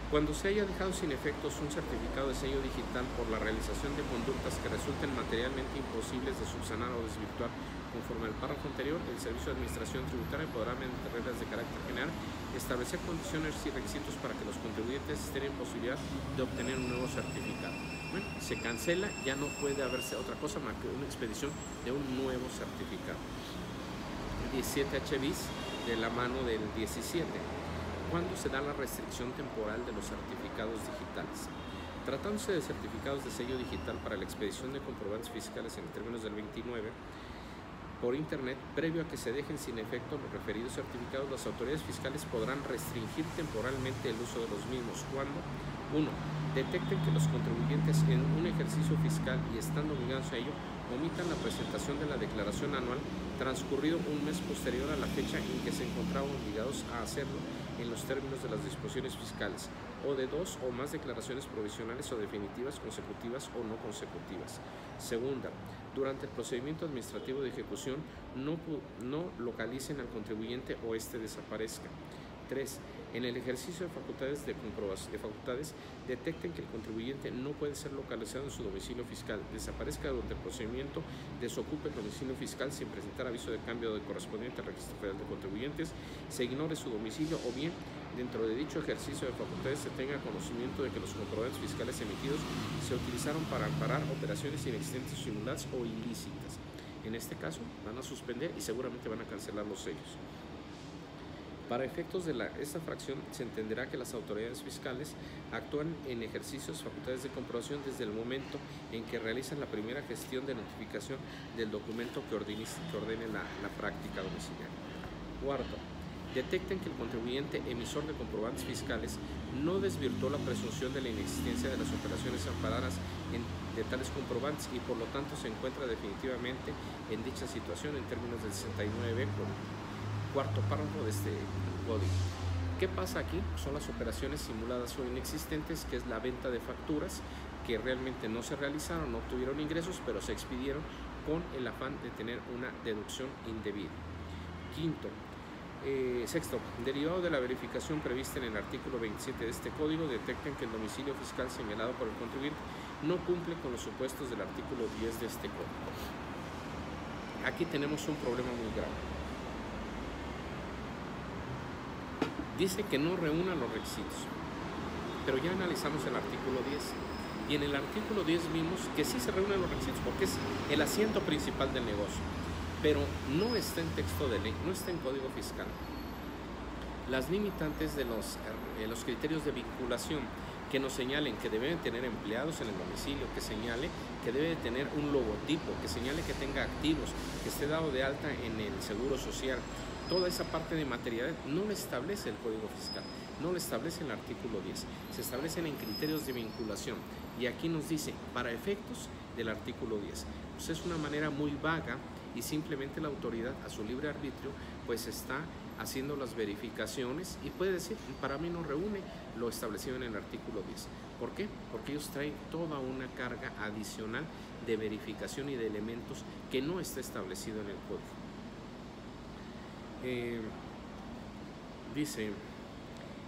Cuando se haya dejado sin efectos un certificado de sello digital por la realización de conductas que resulten materialmente imposibles de subsanar o desvirtuar conforme al párrafo anterior, el Servicio de Administración Tributaria podrá, mediante reglas de carácter general, establecer condiciones y requisitos para que los contribuyentes estén en posibilidad de obtener un nuevo certificado. Bueno, se cancela, ya no puede haberse otra cosa más que una expedición de un nuevo certificado. 17H bis de la mano del 17. ¿Cuándo se da la restricción temporal de los certificados digitales? Tratándose de certificados de sello digital para la expedición de comprobantes fiscales en términos del 29, por Internet, previo a que se dejen sin efecto los referidos certificados, las autoridades fiscales podrán restringir temporalmente el uso de los mismos cuando 1. Detecten que los contribuyentes en un ejercicio fiscal y estando obligados a ello, omitan la presentación de la declaración anual transcurrido un mes posterior a la fecha en que se encontraban obligados a hacerlo en los términos de las disposiciones fiscales, o de 2 o más declaraciones provisionales o definitivas consecutivas o no consecutivas. Segunda, Durante el procedimiento administrativo de ejecución, no localicen al contribuyente o éste desaparezca. 3. En el ejercicio de facultades detecten que el contribuyente no puede ser localizado en su domicilio fiscal, desaparezca durante el procedimiento, desocupe el domicilio fiscal sin presentar aviso de cambio de correspondiente al Registro Federal de Contribuyentes, se ignore su domicilio o bien dentro de dicho ejercicio de facultades se tenga conocimiento de que los comprobantes fiscales emitidos se utilizaron para amparar operaciones inexistentes, simuladas o ilícitas. En este caso van a suspender y seguramente van a cancelar los sellos. Para efectos de esta fracción se entenderá que las autoridades fiscales actúan en ejercicios facultades de comprobación desde el momento en que realizan la primera gestión de notificación del documento que ordene la práctica domiciliaria. Cuarto, detecten que el contribuyente emisor de comprobantes fiscales no desvirtuó la presunción de la inexistencia de las operaciones amparadas de tales comprobantes y por lo tanto se encuentra definitivamente en dicha situación en términos del 69B, cuarto párrafo de este código. ¿Qué pasa aquí? Son las operaciones simuladas o inexistentes, que es la venta de facturas que realmente no se realizaron, no obtuvieron ingresos, pero se expidieron con el afán de tener una deducción indebida. Sexto, derivado de la verificación prevista en el artículo 27 de este código, detecten que el domicilio fiscal señalado por el contribuyente no cumple con los supuestos del artículo 10 de este código. Aquí tenemos un problema muy grave. Dice que no reúna los requisitos, pero ya analizamos el artículo 10 y en el artículo 10 vimos que sí se reúnen los requisitos porque es el asiento principal del negocio, pero no está en texto de ley, no está en código fiscal. Las limitantes de los criterios de vinculación que nos señalen que deben tener empleados en el domicilio, que señale que debe de tener un logotipo, que señale que tenga activos, que esté dado de alta en el Seguro Social. Toda esa parte de materialidad no lo establece el Código Fiscal, no lo establece el artículo 10, se establecen en criterios de vinculación y aquí nos dice para efectos del artículo 10. Pues es una manera muy vaga y simplemente la autoridad a su libre arbitrio pues está haciendo las verificaciones y puede decir para mí no reúne lo establecido en el artículo 10. ¿Por qué? Porque ellos traen toda una carga adicional de verificación y de elementos que no está establecido en el código. Dice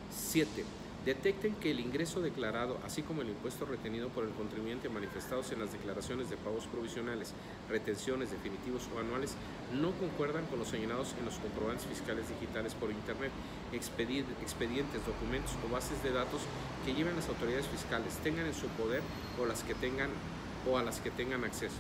7. Detecten que el ingreso declarado, así como el impuesto retenido por el contribuyente manifestados en las declaraciones de pagos provisionales, retenciones, definitivos o anuales, no concuerdan con los señalados en los comprobantes fiscales digitales por Internet, expedientes, documentos o bases de datos que lleven las autoridades fiscales, tengan en su poder o a las que tengan acceso.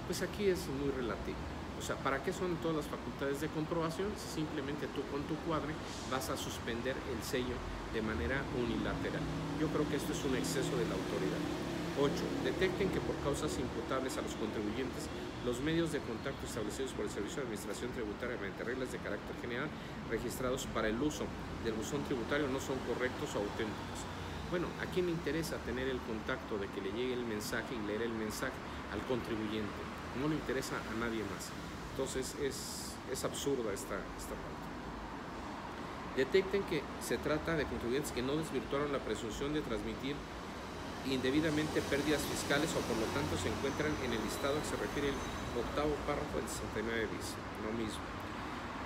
Pues aquí es muy relativo. O sea, ¿para qué son todas las facultades de comprobación? Si simplemente tú con tu cuadre vas a suspender el sello de manera unilateral. Yo creo que esto es un exceso de la autoridad. 8. Detecten que por causas imputables a los contribuyentes, los medios de contacto establecidos por el Servicio de Administración Tributaria mediante reglas de carácter general registrados para el uso del buzón tributario no son correctos o auténticos. Bueno, ¿a quién le interesa tener el contacto de que le llegue el mensaje y leer el mensaje al contribuyente? No le interesa a nadie más. Entonces es absurda esta parte. Detecten que se trata de contribuyentes que no desvirtuaron la presunción de transmitir indebidamente pérdidas fiscales o por lo tanto se encuentran en el listado que se refiere el octavo párrafo del 69 bis. Lo mismo.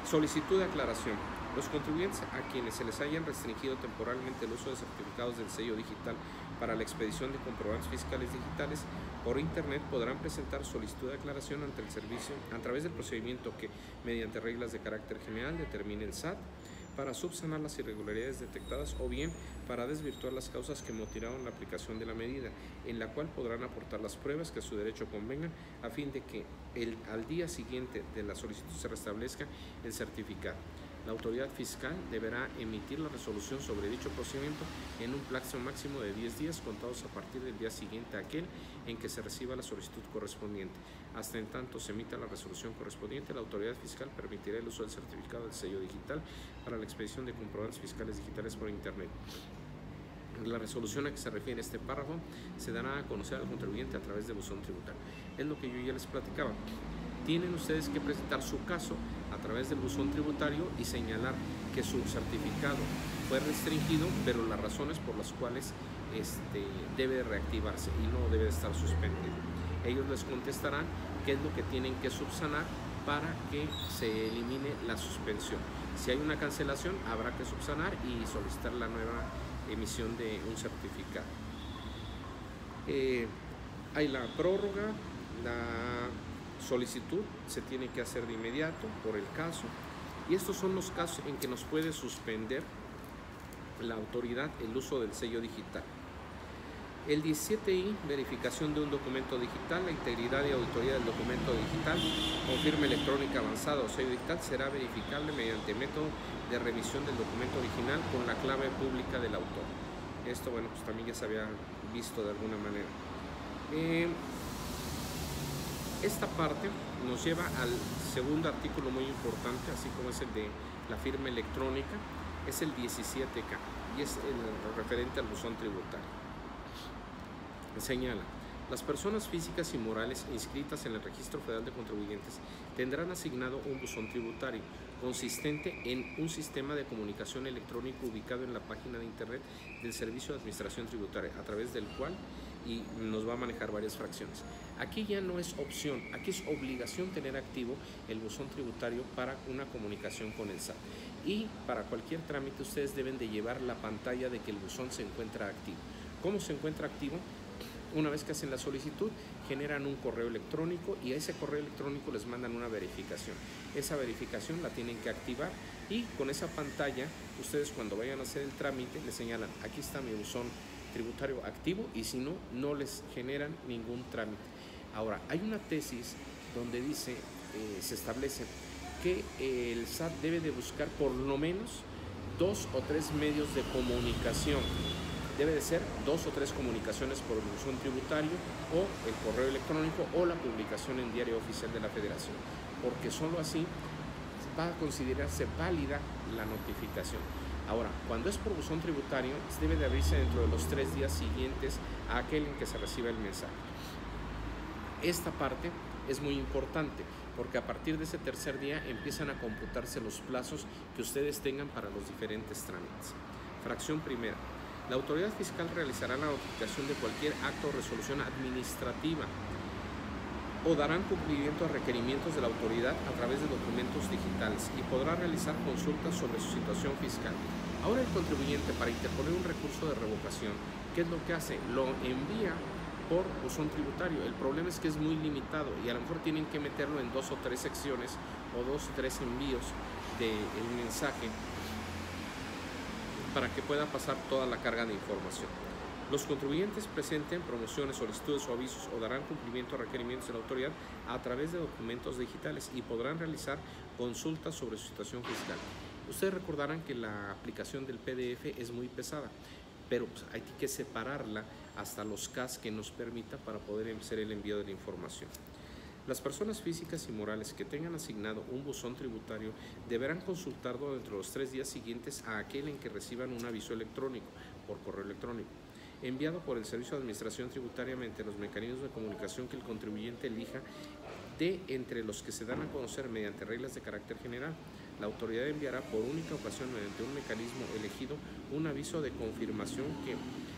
Solicitud de aclaración. Los contribuyentes a quienes se les hayan restringido temporalmente el uso de certificados del sello digital para la expedición de comprobantes fiscales digitales por Internet podrán presentar solicitud de aclaración ante el servicio a través del procedimiento que, mediante reglas de carácter general, determine el SAT para subsanar las irregularidades detectadas o bien para desvirtuar las causas que motivaron la aplicación de la medida, en la cual podrán aportar las pruebas que a su derecho convengan a fin de que al día siguiente de la solicitud se restablezca el certificado. La autoridad fiscal deberá emitir la resolución sobre dicho procedimiento en un plazo máximo de 10 días contados a partir del día siguiente a aquel en que se reciba la solicitud correspondiente. Hasta en tanto se emita la resolución correspondiente, la autoridad fiscal permitirá el uso del certificado del sello digital para la expedición de comprobantes fiscales digitales por Internet. La resolución a que se refiere este párrafo se dará a conocer al contribuyente a través de buzón tributario. Es lo que yo ya les platicaba. Tienen ustedes que presentar su caso a través del buzón tributario y señalar que su certificado fue restringido, pero las razones por las cuales debe reactivarse y no debe estar suspendido. Ellos les contestarán qué es lo que tienen que subsanar para que se elimine la suspensión. Si hay una cancelación, habrá que subsanar y solicitar la nueva emisión de un certificado. Hay la prórroga, la solicitud se tiene que hacer de inmediato por el caso, y estos son los casos en que nos puede suspender la autoridad el uso del sello digital. El 17I, verificación de un documento digital. La integridad y auditoría del documento digital con firma electrónica avanzada o sello digital será verificable mediante método de revisión del documento original con la clave pública del autor. Esto, bueno, pues también ya se había visto de alguna manera. Esta parte nos lleva al segundo artículo muy importante, así como es el de la firma electrónica, es el 17K y es el referente al buzón tributario. Señala, las personas físicas y morales inscritas en el Registro Federal de Contribuyentes tendrán asignado un buzón tributario consistente en un sistema de comunicación electrónico ubicado en la página de internet del Servicio de Administración Tributaria, a través del cual nos va a manejar varias fracciones. Aquí ya no es opción, aquí es obligación tener activo el buzón tributario para una comunicación con el SAT. Y para cualquier trámite ustedes deben de llevar la pantalla de que el buzón se encuentra activo. ¿Cómo se encuentra activo? Una vez que hacen la solicitud, generan un correo electrónico y a ese correo electrónico les mandan una verificación. Esa verificación la tienen que activar y con esa pantalla, ustedes cuando vayan a hacer el trámite, les señalan, aquí está mi buzón tributario activo, y si no, no les generan ningún trámite. Ahora, hay una tesis donde dice, se establece que el SAT debe de buscar por lo menos 2 o 3 medios de comunicación. Debe de ser 2 o 3 comunicaciones por el buzón tributario o el correo electrónico o la publicación en Diario Oficial de la Federación, porque solo así va a considerarse válida la notificación. Ahora, cuando es por buzón tributario, debe de abrirse dentro de los 3 días siguientes a aquel en que se reciba el mensaje. Esta parte es muy importante porque a partir de ese tercer día empiezan a computarse los plazos que ustedes tengan para los diferentes trámites. Fracción primera. La autoridad fiscal realizará la notificación de cualquier acto o resolución administrativa o darán cumplimiento a requerimientos de la autoridad a través de documentos digitales y podrá realizar consultas sobre su situación fiscal. Ahora el contribuyente, para interponer un recurso de revocación, ¿qué es lo que hace? Lo envía por buzón tributario. El problema es que es muy limitado y a lo mejor tienen que meterlo en 2 o 3 secciones o 2 o 3 envíos del mensaje para que pueda pasar toda la carga de información. Los contribuyentes presenten promociones, solicitudes o avisos o darán cumplimiento a requerimientos de la autoridad a través de documentos digitales y podrán realizar consultas sobre su situación fiscal. Ustedes recordarán que la aplicación del PDF es muy pesada, pero pues hay que separarla hasta los CAS que nos permita para poder hacer el envío de la información. Las personas físicas y morales que tengan asignado un buzón tributario deberán consultarlo dentro de los 3 días siguientes a aquel en que reciban un aviso electrónico por correo electrónico, enviado por el Servicio de Administración Tributaria mediante los mecanismos de comunicación que el contribuyente elija de entre los que se dan a conocer mediante reglas de carácter general. La autoridad enviará por única ocasión mediante un mecanismo elegido un aviso de confirmación que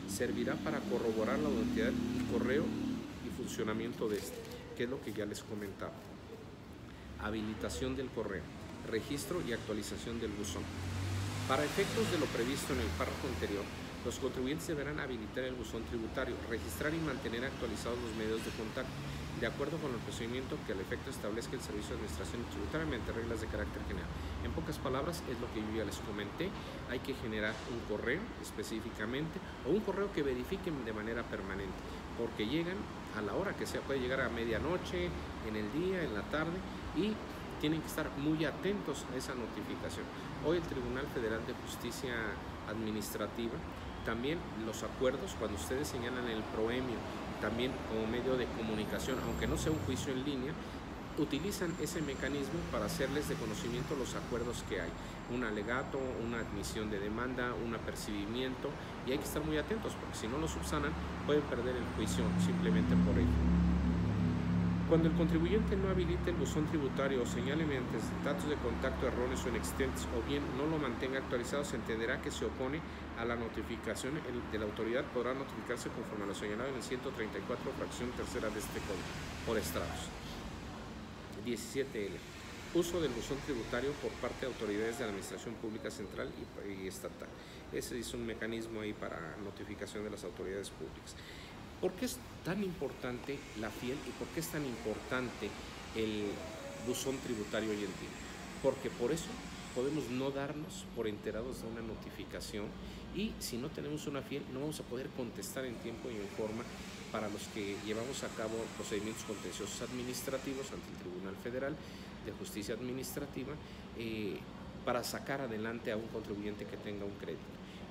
servirá para corroborar la identidad y correo y funcionamiento de este, que es lo que ya les comentaba. Habilitación del correo, registro y actualización del buzón. Para efectos de lo previsto en el párrafo anterior, los contribuyentes deberán habilitar el buzón tributario, registrar y mantener actualizados los medios de contacto, de acuerdo con el procedimiento que al efecto establezca el Servicio de Administración Tributaria mediante reglas de carácter general. En pocas palabras, es lo que yo ya les comenté, hay que generar un correo específicamente o un correo que verifiquen de manera permanente, porque llegan a la hora que sea, puede llegar a medianoche, en el día, en la tarde, y tienen que estar muy atentos a esa notificación. Hoy el Tribunal Federal de Justicia Administrativa, también los acuerdos, cuando ustedes señalan el proemio, también como medio de comunicación, aunque no sea un juicio en línea, utilizan ese mecanismo para hacerles de conocimiento los acuerdos que hay, un alegato, una admisión de demanda, un apercibimiento, y hay que estar muy atentos porque si no lo subsanan pueden perder el juicio simplemente por ello. Cuando el contribuyente no habilite el buzón tributario o señale mediante datos de contacto erróneos o inexistentes o bien no lo mantenga actualizado, se entenderá que se opone a la notificación de la autoridad. Podrá notificarse conforme a lo señalado en el 134, fracción tercera de este código, por estrados. 17L. Uso del buzón tributario por parte de autoridades de la Administración Pública Central y Estatal. Ese es un mecanismo ahí para notificación de las autoridades públicas. ¿Por qué es tan importante la FIEL y por qué es tan importante el buzón tributario hoy en día? Porque por eso podemos no darnos por enterados de una notificación, y si no tenemos una FIEL no vamos a poder contestar en tiempo y en forma para los que llevamos a cabo procedimientos contenciosos administrativos ante el Tribunal Federal de Justicia Administrativa, para sacar adelante a un contribuyente que tenga un crédito.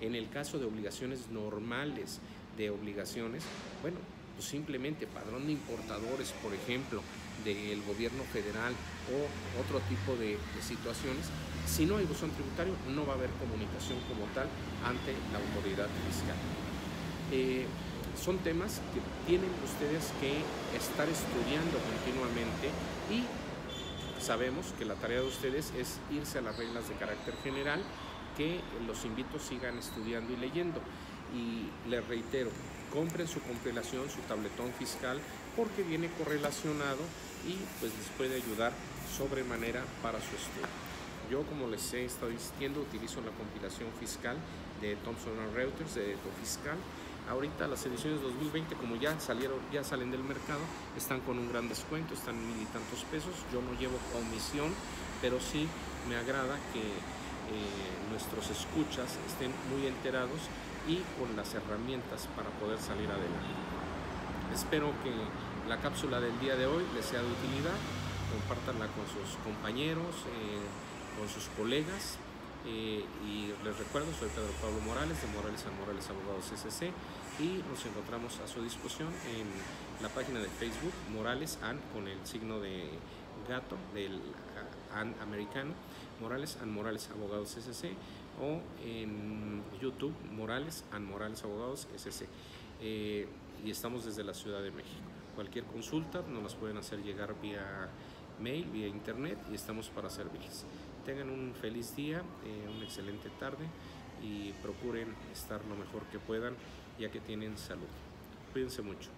En el caso de obligaciones normales de obligaciones, bueno, pues simplemente padrón de importadores, por ejemplo, del gobierno federal o otro tipo de situaciones, si no hay buzón tributario no va a haber comunicación como tal ante la autoridad fiscal. Son temas que tienen ustedes que estar estudiando continuamente, y sabemos que la tarea de ustedes es irse a las reglas de carácter general, que los invito a sigan estudiando y leyendo. Y les reitero, compren su compilación, su tabletón fiscal, porque viene correlacionado y pues les puede ayudar sobremanera para su estudio. Yo, como les he estado diciendo, utilizo la compilación fiscal de Thomson Reuters, de Fiscal. Ahorita las ediciones 2020, como ya salen del mercado, están con un gran descuento, están en 1000 y tantos pesos. Yo no llevo comisión, pero sí me agrada que nuestros escuchas estén muy enterados y con las herramientas para poder salir adelante. Espero que la cápsula del día de hoy les sea de utilidad. Compártanla con sus compañeros, con sus colegas. Y les recuerdo, soy Pedro Pablo Morales, de Morales & Morales Abogados SC, y nos encontramos a su disposición en la página de Facebook Morales & con el signo de gato del & americano, Morales & Morales Abogados SC, o en YouTube Morales & Morales Abogados SC. Y estamos desde la Ciudad de México. Cualquier consulta nos las pueden hacer llegar vía mail, vía internet, y estamos para servirles. Tengan un feliz día, una excelente tarde, y procuren estar lo mejor que puedan, ya que tienen salud. Cuídense mucho.